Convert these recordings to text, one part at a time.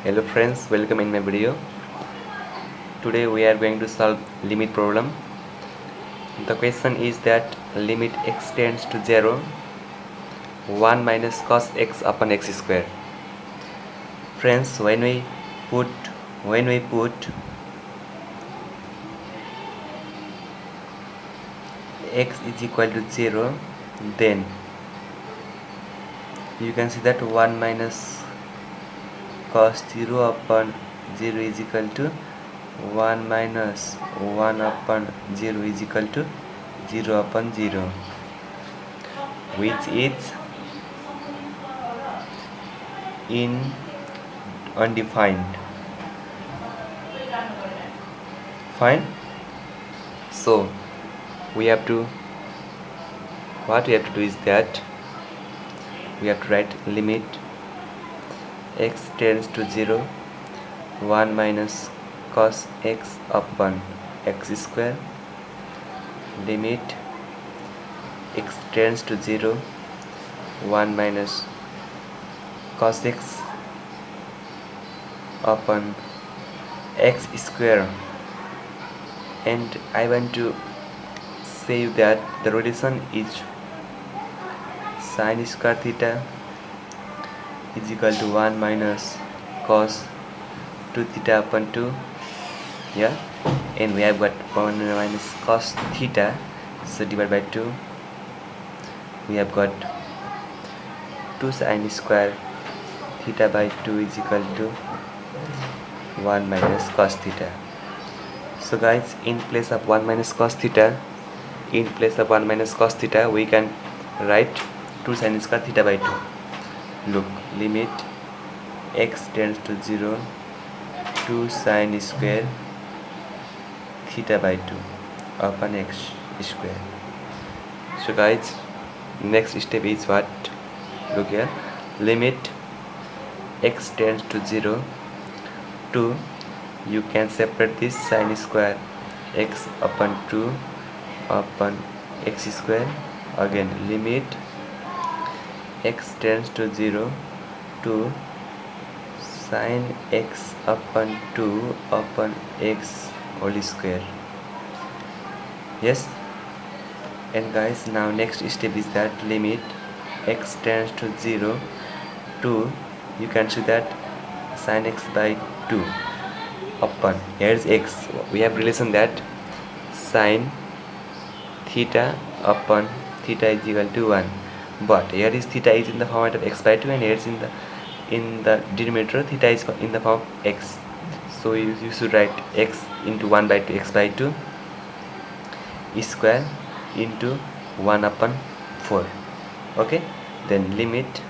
Hello friends, welcome in my video. Today we are going to solve limit problem. The question is that limit x tends to 0, 1 minus cos x upon x square. Friends, put when we put x is equal to 0, then you can see that 1 minus cos 0 upon 0 is equal to 1 minus 1 upon 0 is equal to 0 upon 0, which is in undefined. Fine. So what we have to do is that we have to write limit x tends to 0, 1 minus cos x upon x square, limit x tends to 0, 1 minus cos x upon x square. And I want to say that the relation is sin square theta is equal to 1 minus cos 2 theta upon 2, yeah, and we have got 1 minus cos theta, so divided by 2, we have got 2 sin square theta by 2 is equal to 1 minus cos theta. So guys, in place of 1 minus cos theta, we can write 2 sin square theta by 2. Look, limit x tends to 0, 2 sin square theta by 2 upon x square. So guys, next step is what? Look here, limit x tends to 0, 2, you can separate this sin square x upon 2 upon x square. Again, limit x tends to 0, 2 sin x upon 2 upon x whole square. Yes. And guys, now next step is that limit x tends to 0, 2, you can see that sin x by 2 upon, here is x, we have relation that sin theta upon theta is equal to 1, but here is theta is in the format of x by 2, and here is in the denominator theta is in the form of x, so you should write x into 1 by 2 x by 2 square into 1 upon 4. Okay, then limit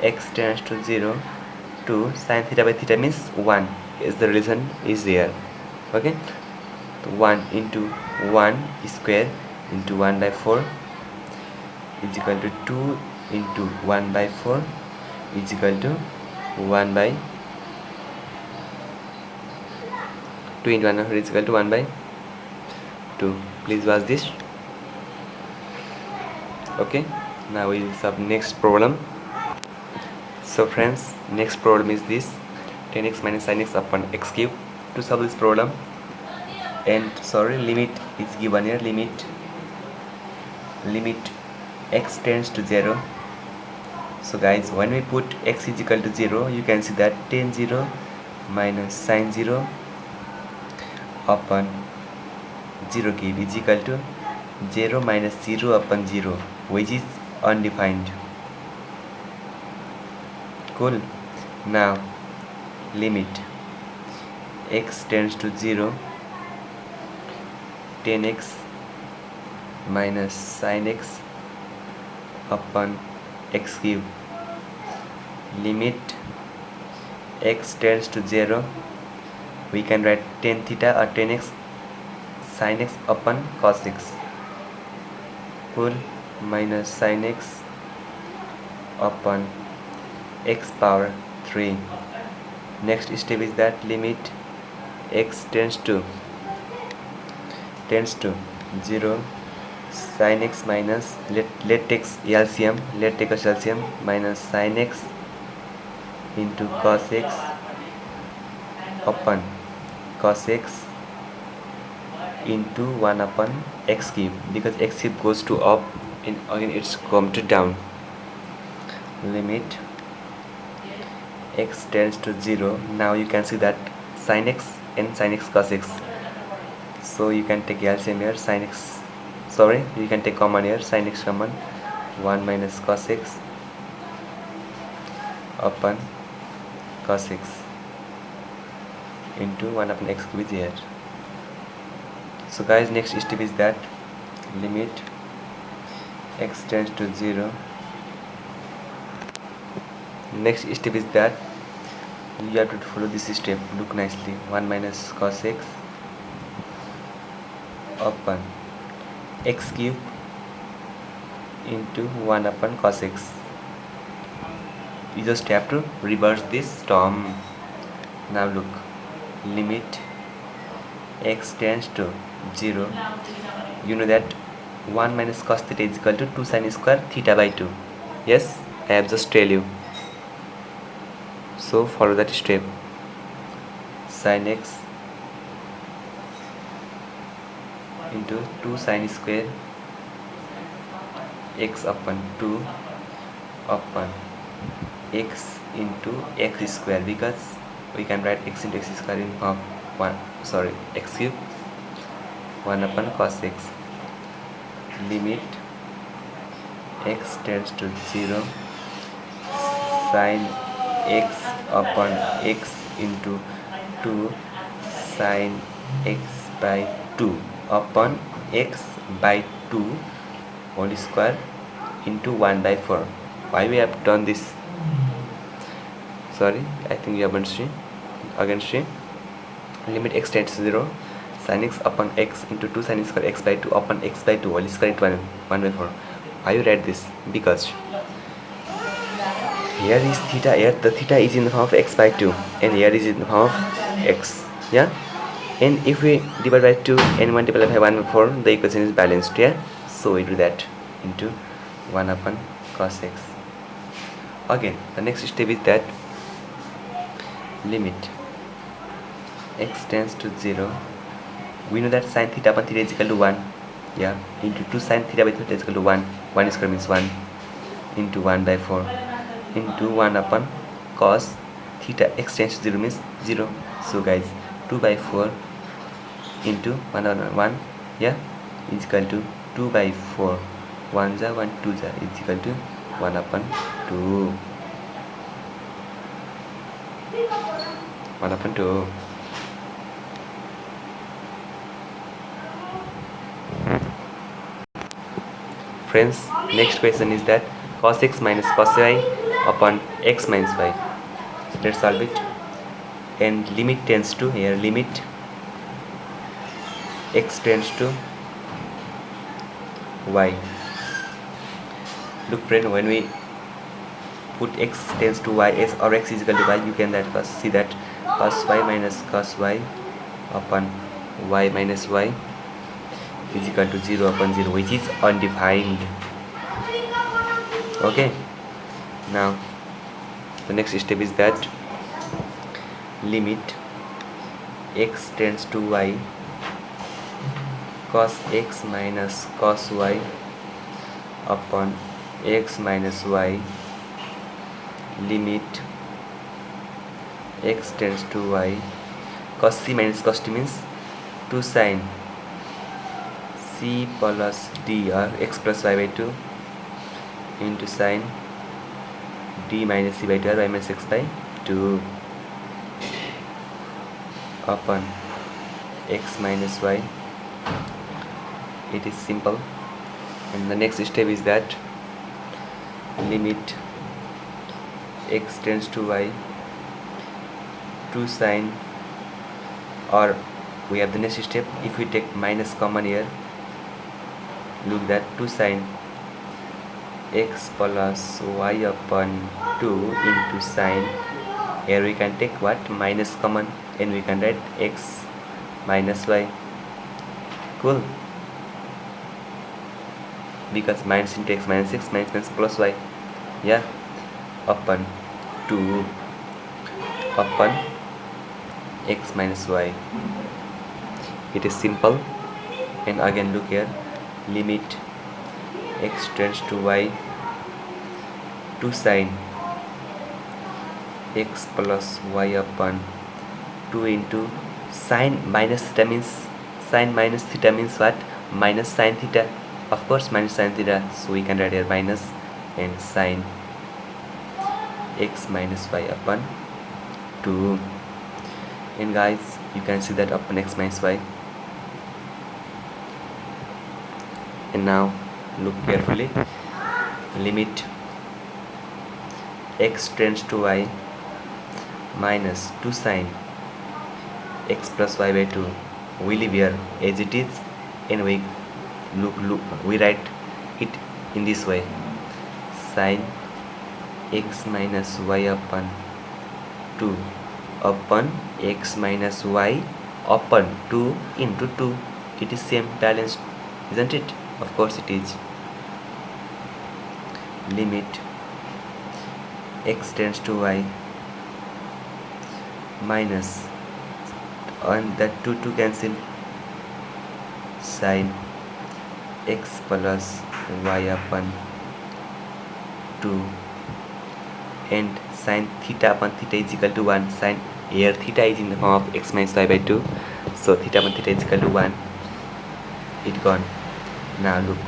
x tends to 0, 2 sin theta by theta means 1, is the relation is there. Okay, so 1 into 1 square into 1 by 4 is equal to 2 into 1 by 4 is equal to 1 by 2 into 1 is equal to 1 by 2. Please watch this. Okay, now we will solve next problem. So friends, next problem is this 10x minus sin x upon x cube. To solve this problem, and limit is given here, limit x tends to 0. So guys, when we put x is equal to 0, you can see that tan 0 minus sin 0 upon 0 cube is equal to 0 minus 0 upon 0, which is undefined. Cool. Now limit x tends to 0, 10x minus sin x upon x cube, limit x tends to 0, we can write tan theta or 10x sin x upon cos x, cool, minus sin x upon x power 3. Next step is that limit x tends to 0, sin x minus, let's take LCM, minus sin x into cos x upon cos x into 1 upon x cube, because x cube goes to up and again it's come to down. Limit x tends to 0. Now you can see that sin x and sin x cos x, so you can take LCM here. Sin x, sorry, you can take common here. Sin x common, 1 minus cos x upon cos x into 1 upon x cube is here. So guys, next step is that limit x tends to 0. Next step is that you have to follow this step. Look nicely. 1 minus cos x upon x cube into 1 upon cos x. You just have to reverse this term. Now look, limit x tends to 0. You know that 1 minus cos theta is equal to 2 sin square theta by 2. Yes, I have just tell you. So follow that step. Sin x into 2 sin square x upon 2 upon x into x square, because we can write x into x square in form x cube, 1 upon cos x. Limit x tends to 0. Sin x upon x into 2 sin x by 2 upon x by 2 whole square into 1 by 4. Why we have done this? Sorry, I think you haven't seen. Again see. Limit x tends to 0. Sin x upon x into 2 sin square x by 2 upon x by 2 whole square into 1 by 4. Why you write this? Because here is theta, here the theta is in the form of x by 2 and here is in the form of x. Yeah, and if we divide by 2 and multiply by 1 by 4, the equation is balanced. Yeah, so we do that into 1 upon cos x. Again, the next step is that limit x tends to 0. We know that sin theta upon theta is equal to 1. Yeah, into 2 sin theta by theta is equal to 1. 1 square means 1 into 1 by 4 into 1 upon cos theta x tends to 0 means 0. So guys, 2 by 4 into 1 upon 1, yeah, is equal to 2 by 4. 1 ja 1 2 ja is equal to 1 upon 2. 1 upon 2. Friends, next question is that cos x minus cos y upon x minus y. So let's solve it. And limit tends to, here limit x tends to y. Look friend, when we put x tends to y as or x is equal to y, you can that see that cos y minus cos y upon y minus y is equal to 0 upon 0, which is undefined. Okay, now the next step is that limit x tends to y cos x minus cos y upon x minus y. Limit x tends to y cos c minus cos t means 2 sin c plus d or x plus y by 2 into sin d minus c by 2 or y minus x by 2 upon x minus y. It is simple. And the next step is that limit x tends to y 2 sin, or we have the next step. If we take minus common here, look that 2 sin x plus y upon 2 into sin, here we can take what, minus common, and we can write x minus y. Cool, because minus into x minus x minus plus y, yeah, upon 2 upon x minus y. It is simple. And again look here, limit x tends to y, 2 sine x plus y upon 2 into sine minus theta means what? Minus sine theta, of course, minus sine theta, so we can write here minus, and sine x minus y upon 2. And guys, you can see that upon x minus y. And now look carefully, limit x tends to y minus 2 sine x plus y by 2. We leave here as it is, and we we write it in this way, sine x minus y upon 2 upon x minus y upon 2 into 2. It is same balanced, isn't it? Of course it is. Limit x tends to y minus, on that 2 cancel, sine x plus y upon 2, and sine theta upon theta is equal to 1. Sine here theta is in the form of x minus y by 2, so theta upon theta is equal to 1. It gone. Now look,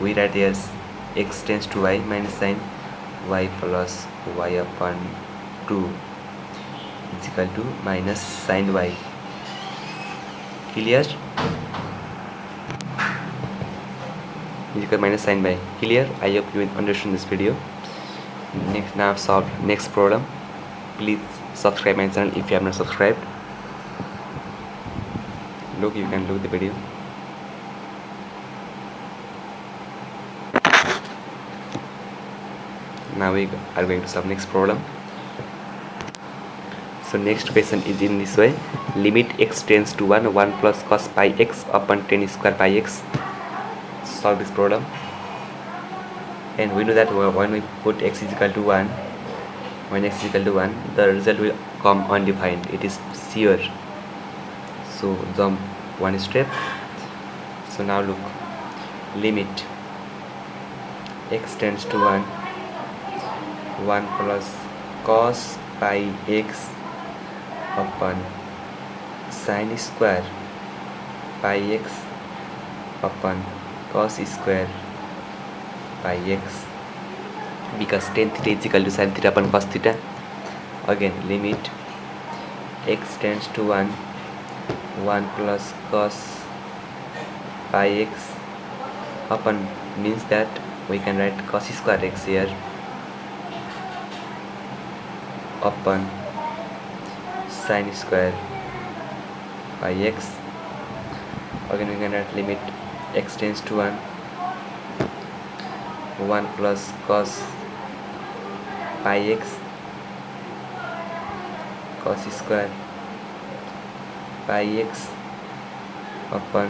we write here x tends to y minus sine y plus y upon 2 is equal to minus sine y. Clear? Is equal to minus sine y. Clear? I hope you understand this video. Now solve next problem. Please subscribe my channel if you have not subscribed. Look, you can look the video. Now we are going to solve next problem. So next question is in this way, limit x tends to 1 plus cos pi x upon tan square pi x. Solve this problem. And we know that when we put x is equal to 1, the result will come undefined. It is sure. So jump one step. So now look, limit x tends to 1 plus cos pi x upon sin square pi x upon cos square pi x, because tan theta is equal to sin theta upon cos theta. Again, limit x tends to 1 plus cos pi x upon, means that we can write cos square x here, upon sin square pi x. Again we can write limit x tends to 1 plus cos pi x cos square pi x upon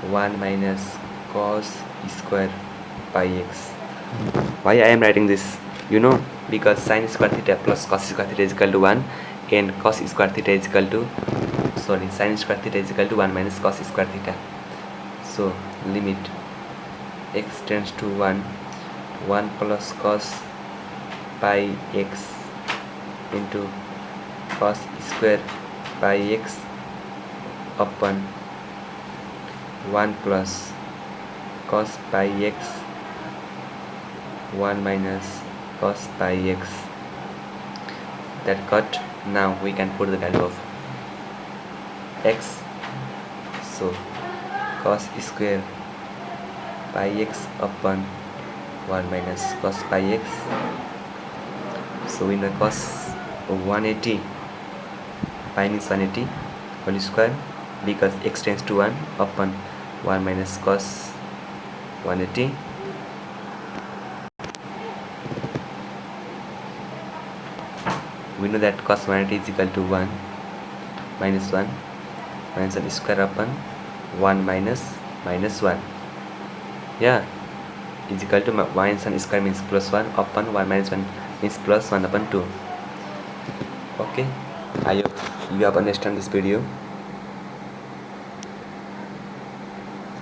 1 minus cos square pi x. Why I am writing this? You know, because sin square theta plus cos square theta is equal to 1, and cos square theta is equal to, sin square theta is equal to 1 minus cos square theta. So limit x tends to 1 plus cos pi x into cos square pi x upon 1 plus cos pi x 1 minus cos pi x. That cut. Now we can put the value of x. So cos square pi x upon 1 minus cos pi x. So we know cos 180, pi means 180 whole square, because x tends to 1 upon 1 minus cos 180. We know that cos 180 is equal to 1 minus 1 square upon 1 minus 1. Yeah, is equal to minus 1 square means plus 1 upon 1 minus 1 means plus 1 upon 2. Okay, I hope you have understand this video.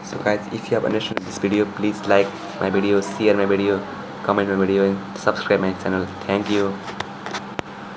So guys, if you have understood this video, please like my video, share my video, comment my video, and subscribe my channel. Thank you.